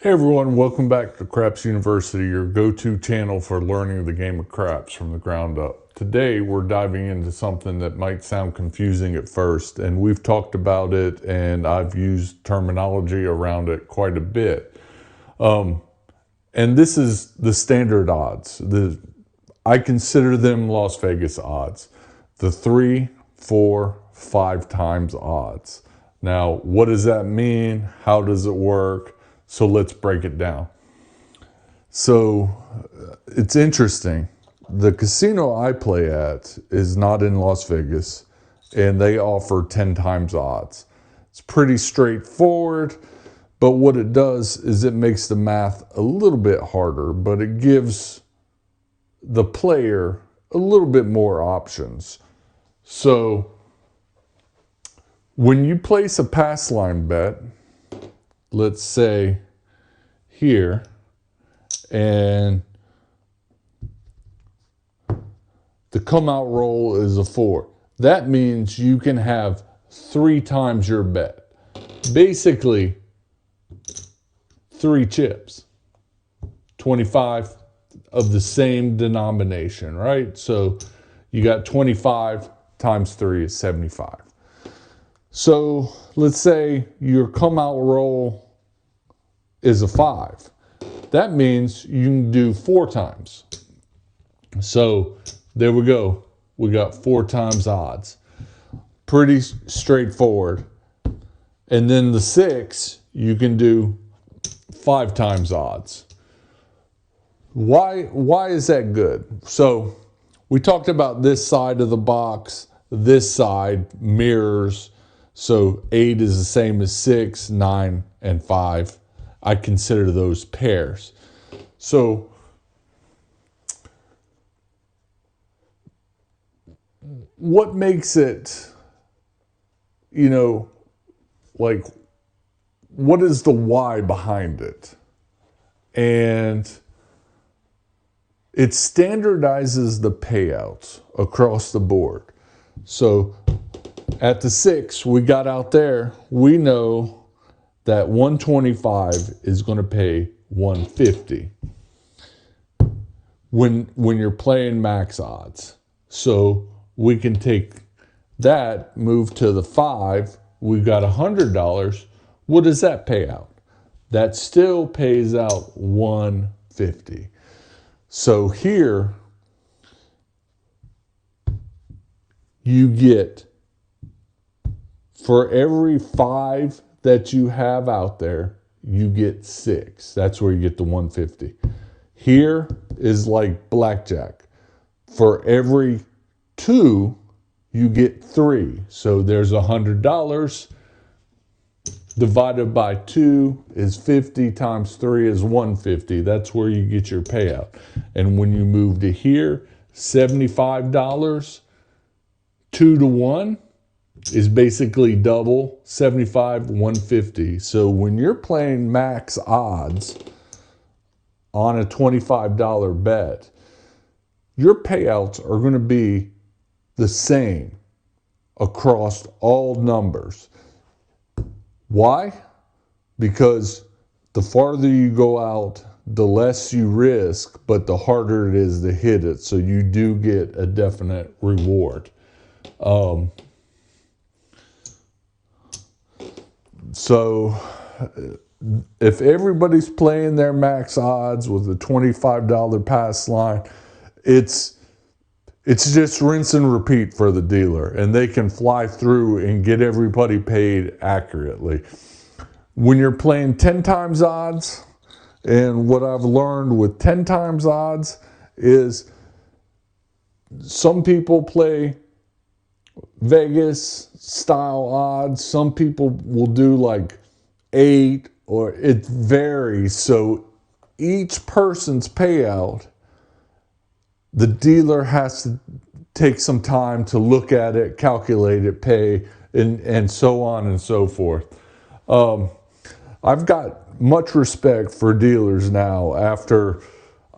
Hey everyone, welcome back to Craps University, your go-to channel for learning the game of craps from the ground up. Today we're diving into something that might sound confusing at first, and we've talked about it and I've used terminology around it quite a bit. And this is the standard odds. I consider them Las Vegas odds. The 3, 4, 5 times odds. Now, what does that mean? How does it work? So let's break it down. So it's interesting. The casino I play at is not in Las Vegas, and they offer 10 times odds. It's pretty straightforward, but what it does is it makes the math a little bit harder, but it gives the player a little bit more options. So when you place a pass line bet, let's say here, and the come out roll is a 4. That means you can have 3 times your bet. Basically, 3 chips. 25 of the same denomination, right? So you got 25 times 3 is 75. So let's say your come out roll is a 5. That means you can do 4 times. So there we go. We got 4 times odds. Pretty straightforward. And then the 6, you can do 5 times odds. Why is that good? So we talked about this side of the box. This side mirrors. So 8 is the same as 6, 9, and 5. I consider those pairs. So what makes it, like, what is the why behind it? And it standardizes the payouts across the board. So at the 6 we got out there, we know that 125 is going to pay 150 when you're playing max odds. So we can take that, move to the 5, we've got $100. What does that pay out? That still pays out 150. So here you get, for every 5 that you have out there, you get 6. That's where you get the 150. Here is like blackjack. For every 2, you get 3. So there's $100 divided by 2 is 50 times 3 is 150. That's where you get your payout. And when you move to here, $75, 2 to 1 is basically double. 75, 150. So when you're playing max odds on a $25 bet, your payouts are going to be the same across all numbers. Why? Because the farther you go out, the less you risk, but the harder it is to hit it. So you do get a definite reward. So if everybody's playing their max odds with a $25 pass line, it's just rinse and repeat for the dealer, and they can fly through and get everybody paid accurately. When you're playing 10 times odds, and what I've learned with 10 times odds is some people play Vegas style odds. Some people will do like 8, or it varies. So each person's payout, the dealer has to take some time to look at it, calculate it, pay, and so on and so forth. I've got much respect for dealers now. After,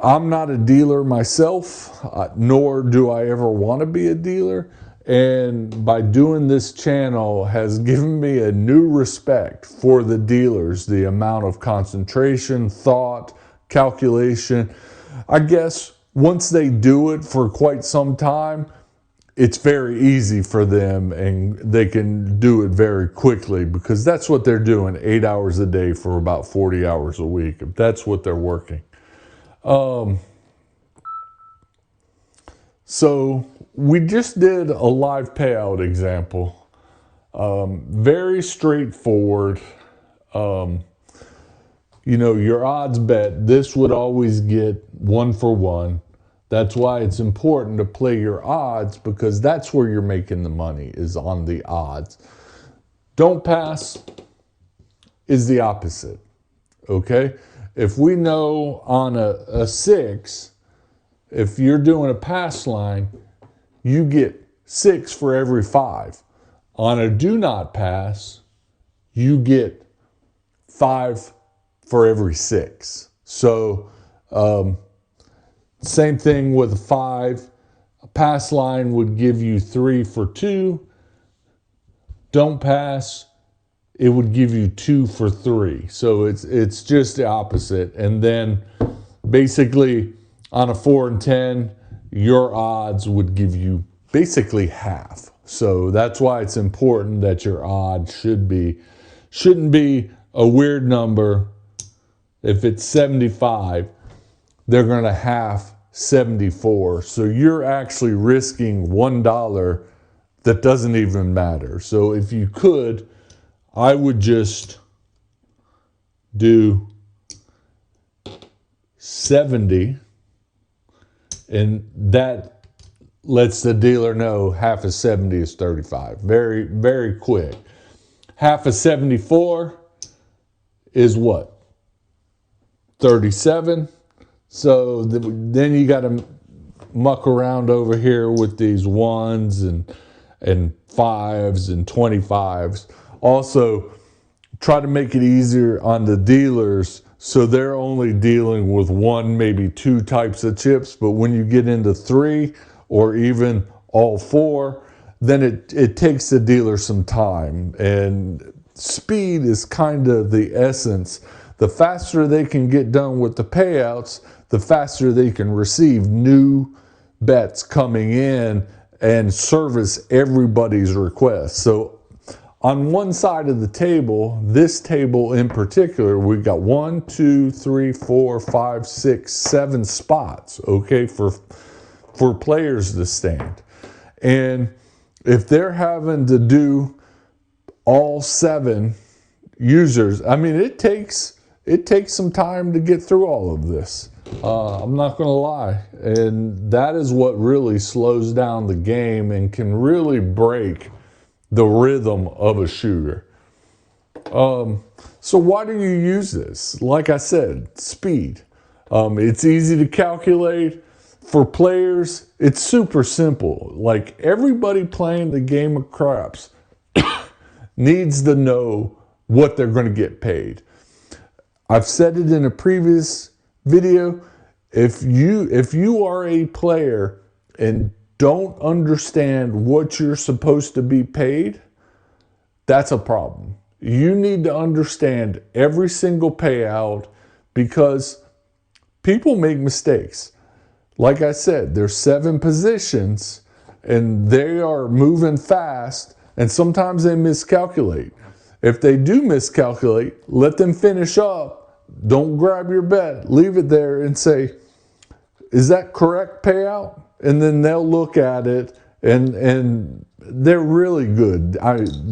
I'm not a dealer myself, nor do I ever want to be a dealer. And by doing this channel has given me a new respect for the dealers, the amount of concentration, thought, calculation. I guess once they do it for quite some time, it's very easy for them and they can do it very quickly because that's what they're doing 8 hours a day for about 40 hours a week. If that's what they're working. So we just did a live payout example. Very straightforward. You know, your odds bet, this would always get 1 for 1. That's why it's important to play your odds because that's where you're making the money, is on the odds. Don't pass is the opposite, okay? If we know on a 6, if you're doing a pass line, you get 6 for every 5. On a do not pass, you get 5 for every 6. So, same thing with a 5. A pass line would give you 3 for 2. Don't pass, it would give you 2 for 3. So it's just the opposite. And then basically on a 4 and 10, your odds would give you basically half. So that's why it's important that your odds shouldn't be a weird number. If it's 75, they're going to half 74. So you're actually risking $1 that doesn't even matter. So if you could, I would just do 70, and that lets the dealer know half of 70 is 35. Very, very quick. Half of 74 is what? 37. So then you got to muck around over here with these 1s and 5s and 25s. Also, try to make it easier on the dealers so they're only dealing with 1, maybe 2 types of chips. But when you get into 3 or even all 4, then it takes the dealer some time. And speed is kind of the essence. The faster they can get done with the payouts, the faster they can receive new bets coming in and service everybody's request. So on one side of the table, this table in particular, we've got 1, 2, 3, 4, 5, 6, 7 spots, okay, for players to stand. And if they're having to do all 7 users, I mean, it takes some time to get through all of this. I'm not going to lie. And that is what really slows down the game and can really break the rhythm of a shooter. So why do you use this? Like I said, speed. It's easy to calculate. For players, it's super simple. Like everybody playing the game of craps needs to know what they're going to get paid. I've said it in a previous video. If you are a player and don't understand what you're supposed to be paid, that's a problem. You need to understand every single payout because people make mistakes. Like I said, there's 7 positions and they are moving fast and sometimes they miscalculate. If they do miscalculate, let them finish up. Don't grab your bet. Leave it there and say, is that correct payout? And then they'll look at it and they're really good.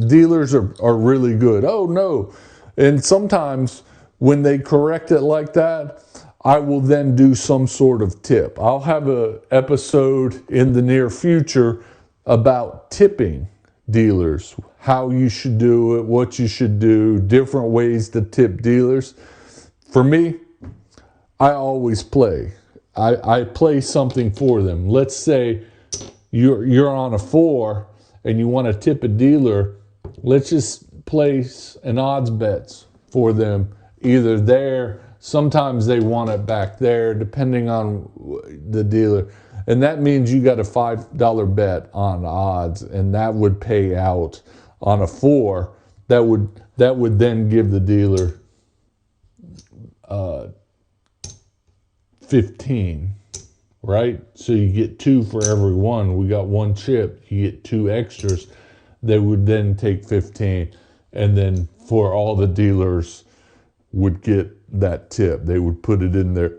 Dealers are really good. Oh no. And sometimes when they correct it like that, I will then do some sort of tip. I'll have an episode in the near future about tipping dealers, how you should do it, what you should do, different ways to tip dealers. For me, I always play. I play something for them. Let's say you're on a 4 and you want to tip a dealer. Let's just place an odds bets for them, either there. Sometimes they want it back there, depending on the dealer. And that means you got a $5 bet on odds, and that would pay out on a 4. That would then give the dealer 15, right? So you get 2 for every 1. We got 1 chip. You get 2 extras. They would then take 15, and then for all the dealers would get that tip. They would put it in their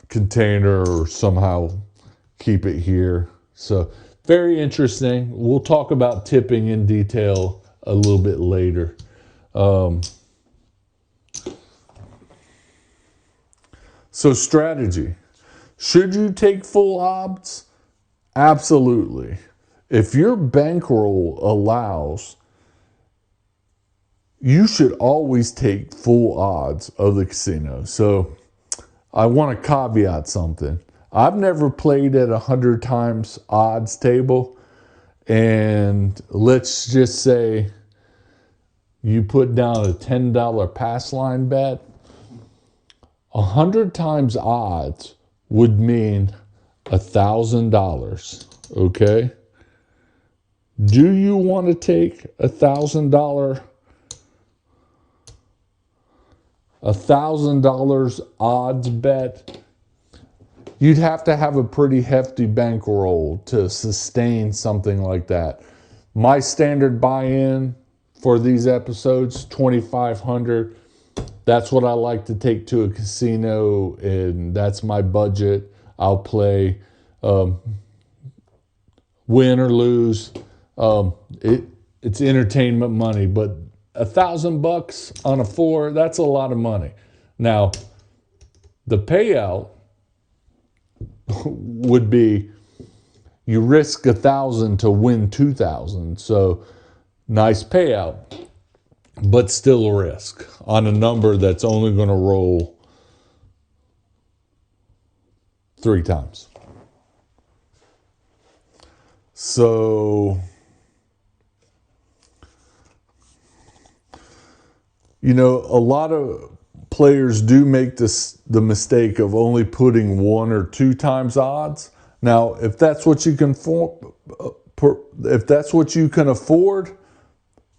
container or somehow keep it here. So very interesting. We'll talk about tipping in detail a little bit later. So strategy. Should you take full odds? Absolutely. If your bankroll allows, you should always take full odds of the casino. So I want to caveat something. I've never played at 100 times odds table, and let's just say you put down a $10 pass line bet. 100 times odds would mean $1,000, okay? Do you want to take $1,000 odds bet? You'd have to have a pretty hefty bankroll to sustain something like that. My standard buy-in for these episodes, $2,500. That's what I like to take to a casino, and that's my budget. I'll play, win or lose. It's entertainment money, but $1,000 on a 4, that's a lot of money. Now, the payout would be you risk 1,000 to win 2,000. So nice payout, but still a risk on a number that's only going to roll 3 times. So, you know, a lot of players do make the mistake of only putting 1 or 2 times odds. Now, if that's what you can afford,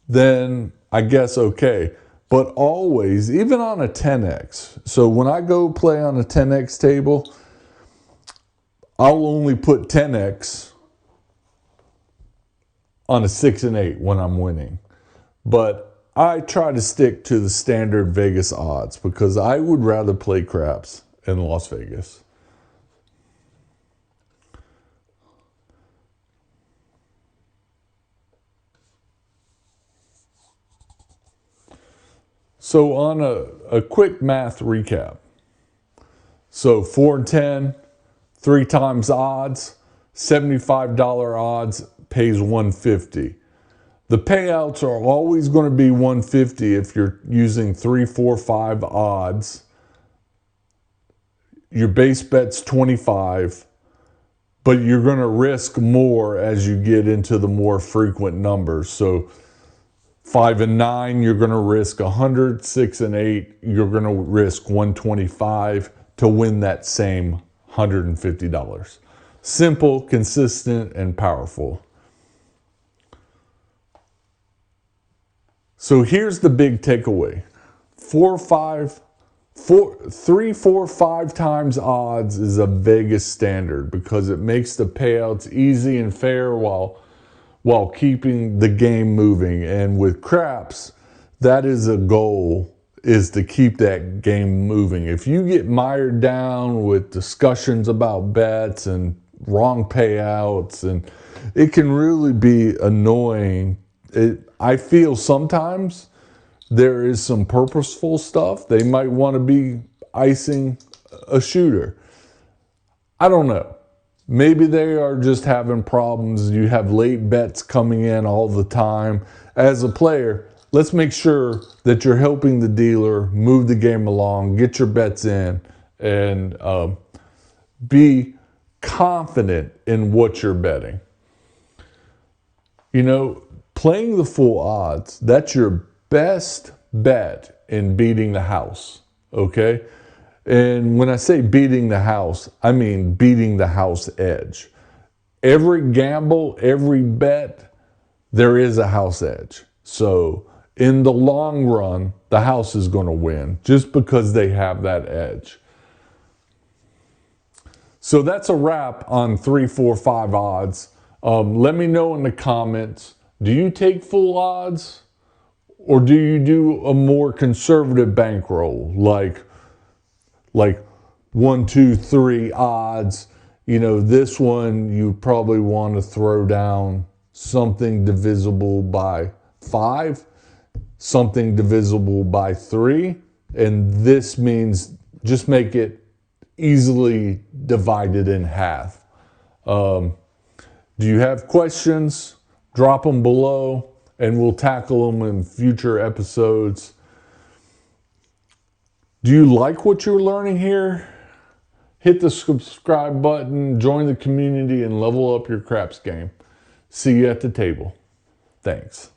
then I guess okay. But always, even on a 10x. So when I go play on a 10x table, I'll only put 10x on a 6 and 8 when I'm winning. But I try to stick to the standard Vegas odds because I would rather play craps in Las Vegas. So on a quick math recap. So 4 and 10, 3 times odds, $75 odds pays $150. The payouts are always going to be $150 if you're using 3, 4, 5 odds. Your base bet's $25, but you're going to risk more as you get into the more frequent numbers. So 5 and 9, you're going to risk 100. 6 and 8, you're going to risk 125 to win that same $150. Simple, consistent, and powerful. So here's the big takeaway. 3, 4, 5 times odds is a Vegas standard because it makes the payouts easy and fair while keeping the game moving. And with craps, that is a goal, is to keep that game moving. If you get mired down with discussions about bets and wrong payouts, and it can really be annoying. I feel sometimes there is some purposeful stuff. They might want to be icing a shooter. I don't know. Maybe they are just having problems. You have late bets coming in all the time. As a player, let's make sure that you're helping the dealer move the game along, get your bets in, and be confident in what you're betting. You know, playing the full odds, that's your best bet in beating the house, okay? And when I say beating the house, I mean beating the house edge. Every gamble, every bet, there is a house edge. So in the long run, the house is going to win just because they have that edge. So that's a wrap on 3, 4, 5 odds. Let me know in the comments, do you take full odds or do you do a more conservative bankroll like 1, 2, 3 odds? You know, this one you probably want to throw down something divisible by 5, something divisible by 3, and this means just make it easily divided in half. Do you have questions? Drop them below and we'll tackle them in future episodes. Do you like what you're learning here? Hit the subscribe button, join the community, and level up your craps game. See you at the table. Thanks.